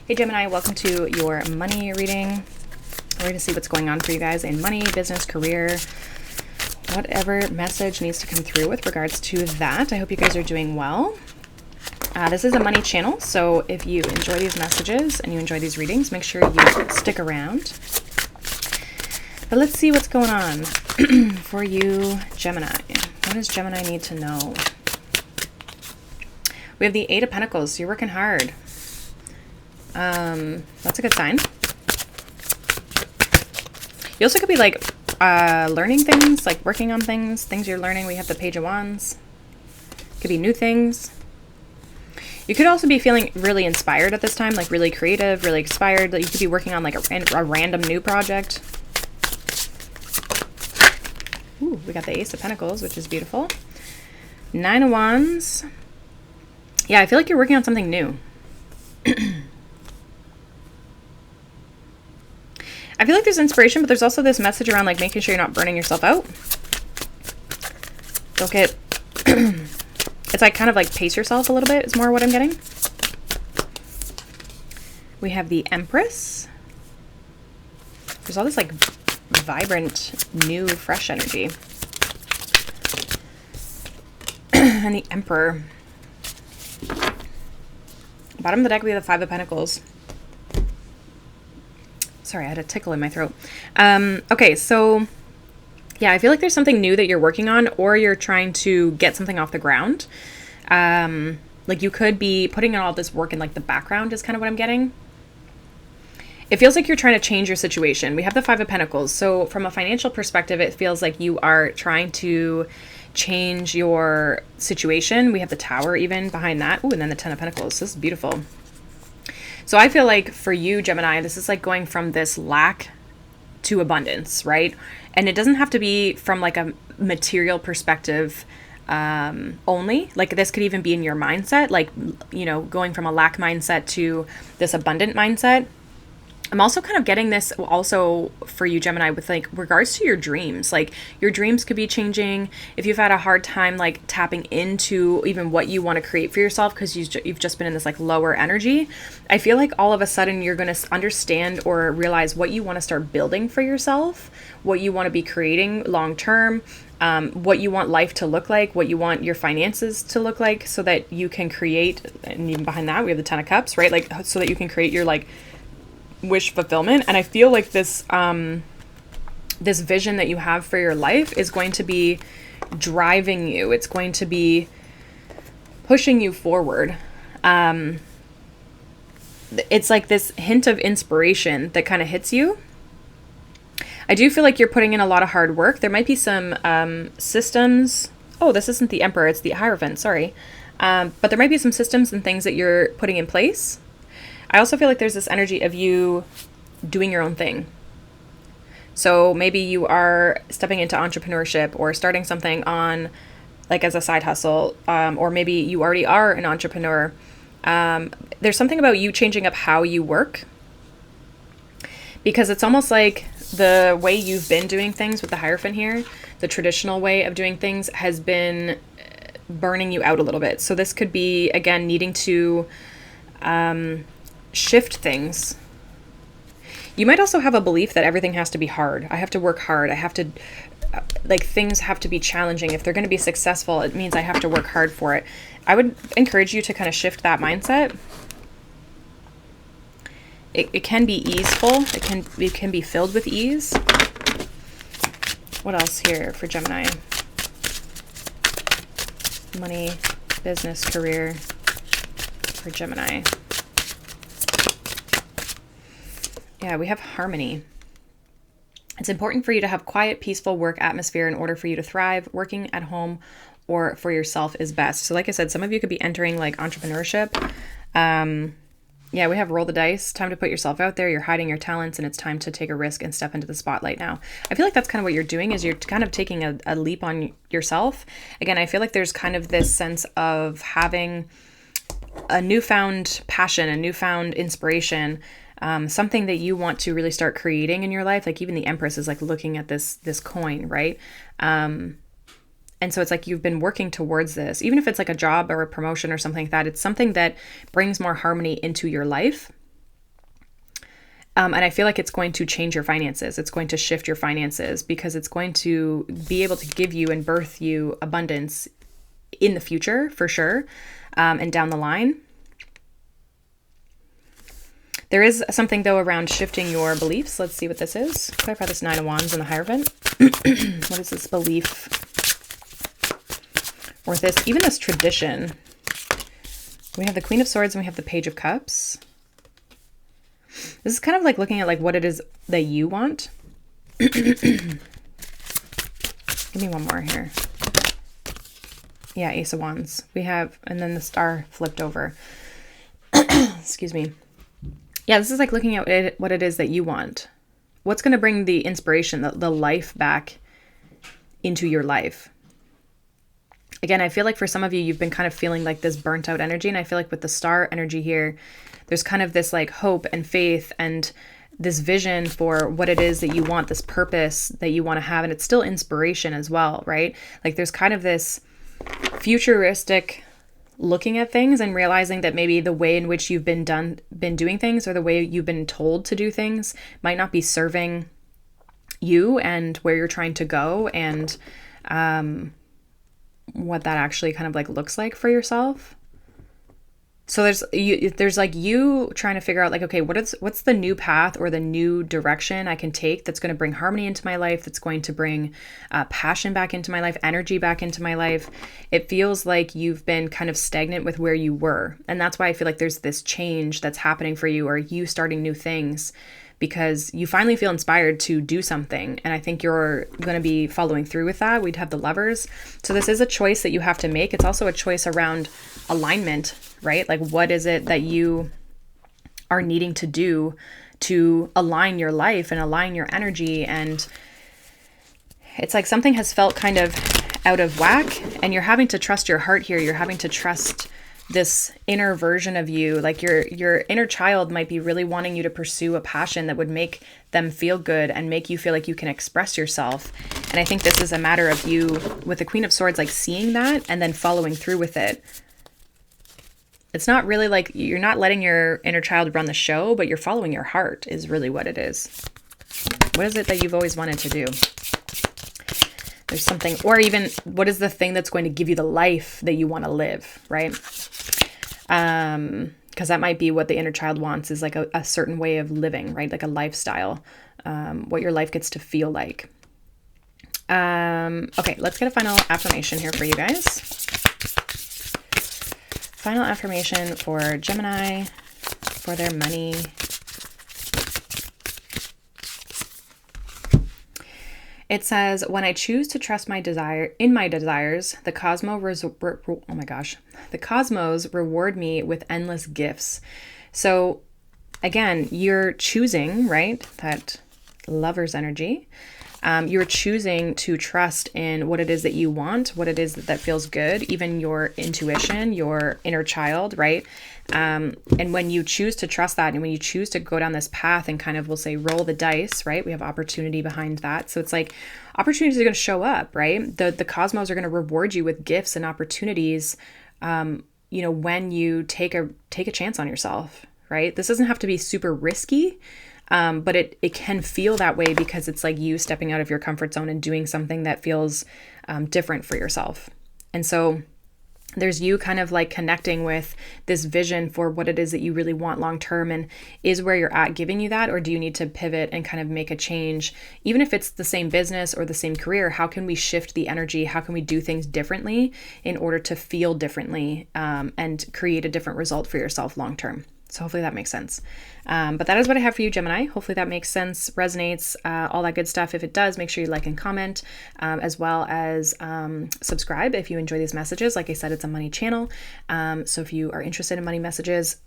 Hey Gemini, welcome to your money reading. We're going to see what's going on for you guys in money, business, career, whatever message needs to come through with regards to that. I hope you guys are doing well. This is a money channel, so if you enjoy these messages and you enjoy these readings, make sure you stick around. But let's see what's going on for you, Gemini. What does Gemini need to know? We have the Eight of Pentacles. You're working hard. That's a good sign. You also could be like learning things, like working on things you're learning. We have the Page of Wands. Could be new things. You could also be feeling really inspired at this time, like really creative, really inspired. That you could be working on like a random new project. Ooh, we got the Ace of Pentacles, which is beautiful. Nine of Wands. Yeah, I feel like you're working on something new. I feel like there's inspiration, but there's also this message around like making sure you're not burning yourself out. Don't get... It's like kind of like pace yourself a little bit is more what I'm getting. We have the Empress. There's all this like vibrant, new, fresh energy. And the Emperor. Bottom of the deck, we have the Five of Pentacles. Sorry, I had a tickle in my throat. Okay, so yeah, I feel like there's something new that you're working on, or you're trying to get something off the ground. Like you could be putting in all this work in like the background is kind of what I'm getting. It feels like you're trying to change your situation. We have the Five of Pentacles. So from a financial perspective, it feels like you are trying to change your situation. We have the Tower even behind that. Ooh, and then the Ten of Pentacles. This is beautiful. So I feel like for you, Gemini, this is like going from this lack to abundance, right? And it doesn't have to be from like a material perspective only. Like this could even be in your mindset, like, you know, going from a lack mindset to this abundant mindset. I'm also kind of getting this also for you, Gemini, with like regards to your dreams. Like your dreams could be changing if you've had a hard time like tapping into even what you want to create for yourself because you've just been in this like lower energy. I feel like all of a sudden you're going to understand or realize what you want to start building for yourself, what you want to be creating long term, what you want life to look like, what you want your finances to look like so that you can create. And even behind that, we have the Ten of Cups, right? Like so that you can create your like wish fulfillment. And I feel like this this vision that you have for your life is going to be driving you. It's going to be pushing you forward. It's like this hint of inspiration that kind of hits you. I do feel like you're putting in a lot of hard work. There might be some systems. Oh, this isn't the Emperor, it's the Hierophant, sorry. But there might be some systems and things that you're putting in place. I also feel like there's this energy of you doing your own thing. So maybe you are stepping into entrepreneurship or starting something on like as a side hustle, or maybe you already are an entrepreneur. There's something about you changing up how you work, because it's almost like the way you've been doing things with the Hierophant here, the traditional way of doing things has been burning you out a little bit. So this could be, again, needing to shift things. You might also have a belief that everything has to be hard. I have to work hard. I have to, like, things have to be challenging. If they're going to be successful, it means I have to work hard for it. I would encourage you to kind of shift that mindset. It can be easeful. It can be filled with ease. What else here for Gemini? Money, business, career for Gemini. Yeah, we have harmony. It's important for you to have quiet, peaceful work atmosphere in order for you to thrive. Working at home or for yourself is best. So like I said, some of you could be entering like entrepreneurship. Yeah, we have roll the dice. Time to put yourself out there. You're hiding your talents and it's time to take a risk and step into the spotlight now. I feel like that's kind of what you're doing, is you're kind of taking a leap on yourself. Again, I feel like there's kind of this sense of having a newfound passion, a newfound inspiration, something that you want to really start creating in your life. Like even the Empress is like looking at this coin, right? And so it's like you've been working towards this, even if it's like a job or a promotion or something like that. It's something that brings more harmony into your life. And I feel like it's going to change your finances. It's going to shift your finances because it's going to be able to give you and birth you abundance in the future, for sure, and down the line. There is something, though, around shifting your beliefs. Let's see what this is. Clarify this Nine of Wands in the Hierophant. What is this belief? Or this, even this tradition. We have the Queen of Swords and we have the Page of Cups. This is kind of like looking at like what it is that you want. Give me one more here. Yeah, Ace of Wands. We have, and then the Star flipped over. Excuse me. Yeah, this is like looking at what it is that you want. What's going to bring the inspiration, the life back into your life? Again, I feel like for some of you, you've been kind of feeling like this burnt out energy. And I feel like with the Star energy here, there's kind of this like hope and faith and this vision for what it is that you want, this purpose that you want to have. And it's still inspiration as well, right? Like there's kind of this futuristic looking at things and realizing that maybe the way in which you've been doing things or the way you've been told to do things might not be serving you and where you're trying to go and what that actually kind of like looks like for yourself. So there's like you trying to figure out like, okay, what's the new path or the new direction I can take that's going to bring harmony into my life, that's going to bring passion back into my life, energy back into my life. It feels like you've been kind of stagnant with where you were. And that's why I feel like there's this change that's happening for you, or you starting new things, because you finally feel inspired to do something. And I think you're going to be following through with that. We'd have the Lovers. So this is a choice that you have to make. It's also a choice around alignment, right? Like what is it that you are needing to do to align your life and align your energy? And it's like something has felt kind of out of whack and you're having to trust your heart here. You're having to trust this inner version of you. Like your inner child might be really wanting you to pursue a passion that would make them feel good and make you feel like you can express yourself. And I think this is a matter of you with the Queen of Swords, like seeing that and then following through with it. It's not really like you're not letting your inner child run the show, but you're following your heart is really what it is. What is it that you've always wanted to do? There's something, or even what is the thing that's going to give you the life that you want to live, right? Because that might be what the inner child wants, is like a certain way of living, right? Like a lifestyle, what your life gets to feel like. Okay, let's get a final affirmation here for you guys. Final affirmation for Gemini, for their money. It says, when I choose to trust my desires, the cosmos reward me with endless gifts. So again, you're choosing, right? That Lover's energy. You're choosing to trust in what it is that you want, what it is that feels good, even your intuition, your inner child, right? And when you choose to trust that, and when you choose to go down this path and kind of, we'll say, roll the dice, right? We have opportunity behind that. So it's like opportunities are going to show up, right? The cosmos are going to reward you with gifts and opportunities, when you take a chance on yourself, right? This doesn't have to be super risky. But it can feel that way because it's like you stepping out of your comfort zone and doing something that feels different for yourself. And so there's you kind of like connecting with this vision for what it is that you really want long term, and is where you're at giving you that, or do you need to pivot and kind of make a change? Even if it's the same business or the same career, how can we shift the energy? How can we do things differently in order to feel differently and create a different result for yourself long term? So hopefully that makes sense. But that is what I have for you, Gemini. Hopefully that makes sense, resonates, all that good stuff. If it does, make sure you like and comment, as well as subscribe if you enjoy these messages. Like I said, it's a money channel. So if you are interested in money messages,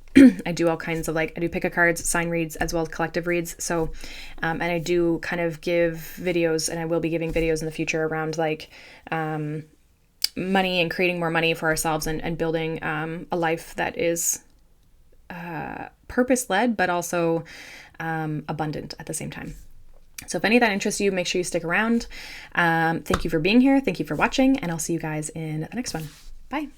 I do all kinds of I do pick a cards, sign reads, as well as collective reads. So, and I do kind of give videos, and I will be giving videos in the future around money and creating more money for ourselves and building a life that is purpose-led, but also abundant at the same time. So if any of that interests you, make sure you stick around. Thank you for being here. Thank you for watching, and I'll see you guys in the next one. Bye.